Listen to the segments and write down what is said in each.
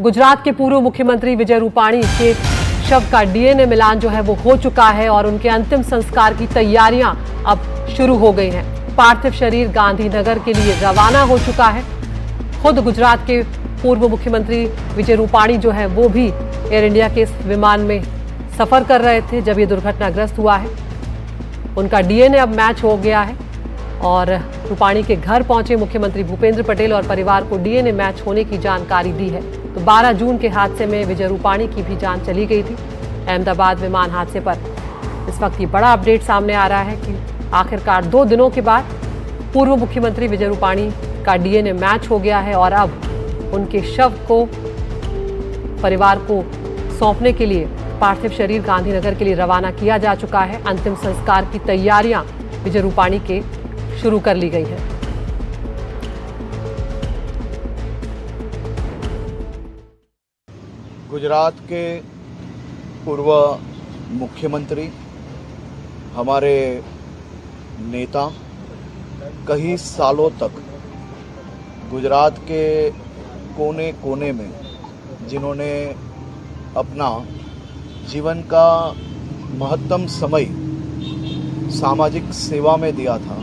गुजरात के पूर्व मुख्यमंत्री विजय रूपाणी के शव का डीएनए मिलान जो है वो हो चुका है और उनके अंतिम संस्कार की तैयारियां अब शुरू हो गई हैं। पार्थिव शरीर गांधीनगर के लिए रवाना हो चुका है। खुद गुजरात के पूर्व मुख्यमंत्री विजय रूपाणी जो है वो भी एयर इंडिया के इस विमान में सफर कर रहे थे जब ये दुर्घटनाग्रस्त हुआ है। उनका डीएनए अब मैच हो गया है और रूपाणी के घर पहुंचे मुख्यमंत्री भूपेंद्र पटेल और परिवार को डीएनए मैच होने की जानकारी दी है। तो 12 जून के हादसे में विजय रूपाणी की भी जान चली गई थी। अहमदाबाद विमान हादसे पर इस वक्त ये बड़ा अपडेट सामने आ रहा है कि आखिरकार 2 दिनों के बाद पूर्व मुख्यमंत्री विजय रूपाणी का डीएनए मैच हो गया है और अब उनके शव को परिवार को सौंपने के लिए पार्थिव शरीर गांधीनगर के लिए रवाना किया जा चुका है। अंतिम संस्कार की तैयारियां विजय रूपाणी के शुरू कर ली गई है। गुजरात के पूर्व मुख्यमंत्री, हमारे नेता, कई सालों तक गुजरात के कोने कोने में जिन्होंने अपना जीवन का महत्तम समय सामाजिक सेवा में दिया था,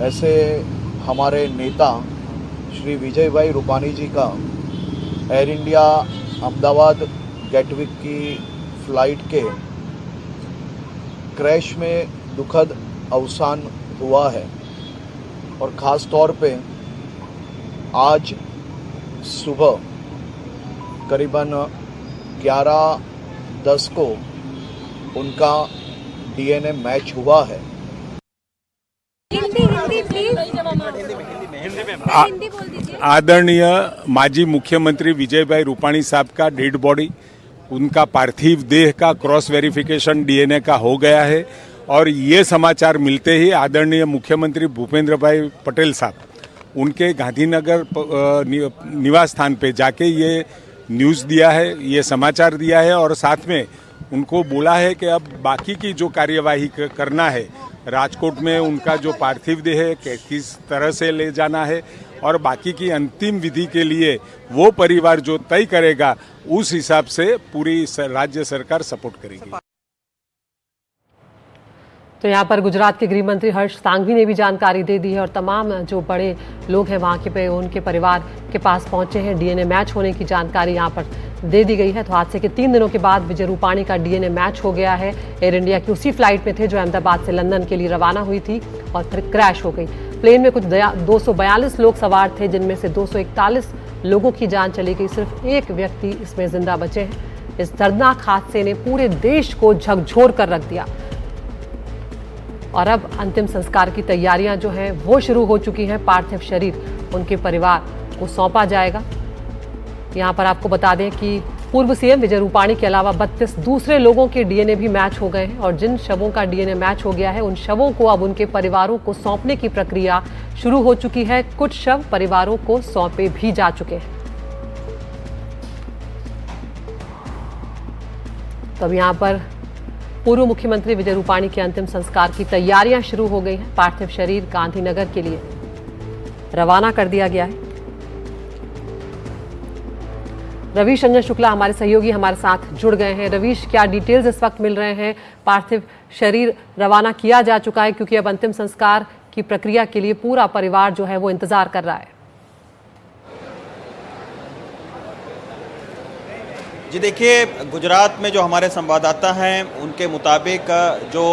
ऐसे हमारे नेता श्री विजय भाई रूपाणी जी का एयर इंडिया अहमदाबाद गेटविक की फ्लाइट के क्रैश में दुखद अवसान हुआ है। और ख़ास तौर पे आज सुबह करीबन 11:10 को उनका डीएनए मैच हुआ है। आदरणीय माजी मुख्यमंत्री विजय भाई रूपाणी साहब का डेड बॉडी, उनका पार्थिव देह का क्रॉस वेरिफिकेशन डीएनए का हो गया है और ये समाचार मिलते ही आदरणीय मुख्यमंत्री भूपेंद्र भाई पटेल साहब उनके गांधीनगर निवास स्थान पे जाके ये न्यूज़ दिया है, ये समाचार दिया है और साथ में उनको बोला है कि अब बाकी की जो कार्यवाही करना है, राजकोट में उनका जो पार्थिव देह है किस तरह से ले जाना है और बाकी की अंतिम विधि के लिए वो परिवार जो तय करेगा उस हिसाब से पूरी राज्य सरकार सपोर्ट करेगी। तो यहाँ पर गुजरात के गृह मंत्री हर्ष सांघवी ने भी जानकारी दे दी है और तमाम जो बड़े लोग हैं वहाँ के पे उनके परिवार के पास पहुंचे हैं। डीएनए मैच होने की जानकारी यहाँ पर दे दी गई है। तो हादसे के 3 दिनों के बाद विजय रूपाणी का डीएनए मैच हो गया है। एयर इंडिया की उसी फ्लाइट में थे जो अहमदाबाद से लंदन के लिए रवाना हुई थी और फिर क्रैश हो गई। प्लेन में कुछ 242 लोग सवार थे जिनमें से 241 लोगों की जान चली गई। सिर्फ एक व्यक्ति इसमें जिंदा बचे हैं। इस दर्दनाक हादसे ने पूरे देश को झकझोर कर रख दिया और अब अंतिम संस्कार की तैयारियां जो हैं वो शुरू हो चुकी हैं। पार्थिव शरीर उनके परिवार को सौंपा जाएगा। यहां पर आपको बता दें कि पूर्व सीएम विजय रूपाणी के अलावा 32 दूसरे लोगों के डीएनए भी मैच हो गए हैं और जिन शवों का डीएनए मैच हो गया है उन शवों को अब उनके परिवारों को सौंपने की प्रक्रिया शुरू हो चुकी है। कुछ शव परिवारों को सौंपे भी जा चुके हैं। तब यहां पर पूर्व मुख्यमंत्री विजय रूपाणी के अंतिम संस्कार की तैयारियां शुरू हो गई हैं। पार्थिव शरीर गांधीनगर के लिए रवाना कर दिया गया है। रवीश रंजन शुक्ला हमारे सहयोगी हमारे साथ जुड़ गए हैं। रवीश, क्या डिटेल्स इस वक्त मिल रहे हैं? पार्थिव शरीर रवाना किया जा चुका है क्योंकि अब अंतिम संस्कार की प्रक्रिया के लिए पूरा परिवार जो है वो इंतजार कर रहा है। जी देखिए, गुजरात में जो हमारे संवाददाता हैं उनके मुताबिक जो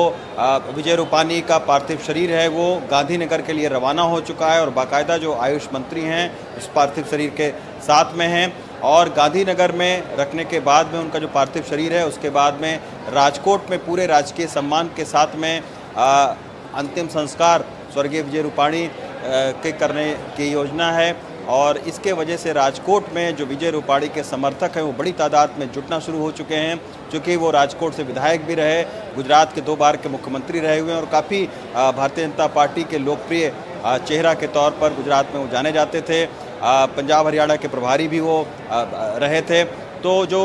विजय रूपाणी का पार्थिव शरीर है वो गांधीनगर के लिए रवाना हो चुका है और बाकायदा जो आयुष मंत्री हैं उस पार्थिव शरीर के साथ में हैं और गांधीनगर में रखने के बाद में उनका जो पार्थिव शरीर है उसके बाद में राजकोट में पूरे राजकीय सम्मान के साथ में अंतिम संस्कार स्वर्गीय विजय रूपाणी के करने की योजना है। और इसके वजह से राजकोट में जो विजय रूपाणी के समर्थक हैं वो बड़ी तादाद में जुटना शुरू हो चुके हैं, क्योंकि वो राजकोट से विधायक भी रहे, गुजरात के 2 बार के मुख्यमंत्री रहे हुए हैं और काफ़ी भारतीय जनता पार्टी के लोकप्रिय चेहरा के तौर पर गुजरात में वो जाने जाते थे। पंजाब हरियाणा के प्रभारी भी वो रहे थे। तो जो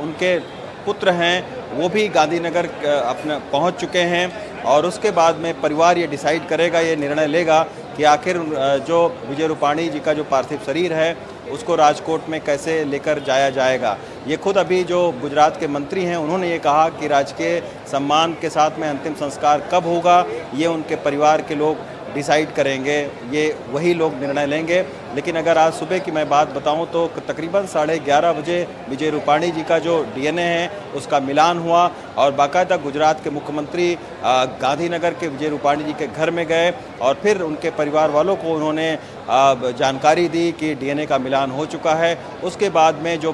उनके पुत्र हैं वो भी गांधीनगर अपने पहुंच चुके हैं और उसके बाद में परिवार ये डिसाइड करेगा, ये निर्णय लेगा कि आखिर जो विजय रूपाणी जी का जो पार्थिव शरीर है उसको राजकोट में कैसे लेकर जाया जाएगा। ये खुद अभी जो गुजरात के मंत्री हैं उन्होंने ये कहा कि राजकीय सम्मान के साथ में अंतिम संस्कार कब होगा ये उनके परिवार के लोग डिसाइड करेंगे, ये वही लोग निर्णय लेंगे। लेकिन अगर आज सुबह की मैं बात बताऊं तो तकरीबन 11:30 बजे विजय रूपाणी जी का जो डीएनए है उसका मिलान हुआ और बाकायदा गुजरात के मुख्यमंत्री गांधीनगर के विजय रूपाणी जी के घर में गए और फिर उनके परिवार वालों को उन्होंने जानकारी दी कि डीएनए का मिलान हो चुका है। उसके बाद में जो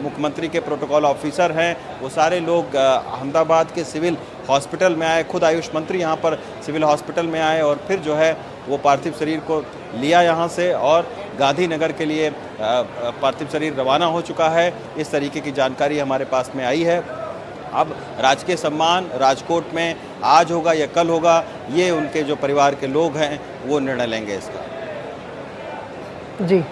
मुख्यमंत्री के प्रोटोकॉल ऑफिसर हैं वो सारे लोग अहमदाबाद के सिविल हॉस्पिटल में आए, खुद आयुष मंत्री यहाँ पर सिविल हॉस्पिटल में आए और फिर जो है वो पार्थिव शरीर को लिया यहाँ से और गांधीनगर के लिए पार्थिव शरीर रवाना हो चुका है। इस तरीके की जानकारी हमारे पास में आई है। अब राजकीय सम्मान राजकोट में आज होगा या कल होगा ये उनके जो परिवार के लोग हैं वो निर्णय लेंगे इसका। जी,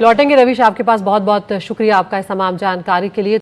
लौटेंगे रवीश आपके पास। बहुत बहुत शुक्रिया आपका इस तमाम जानकारी के लिए।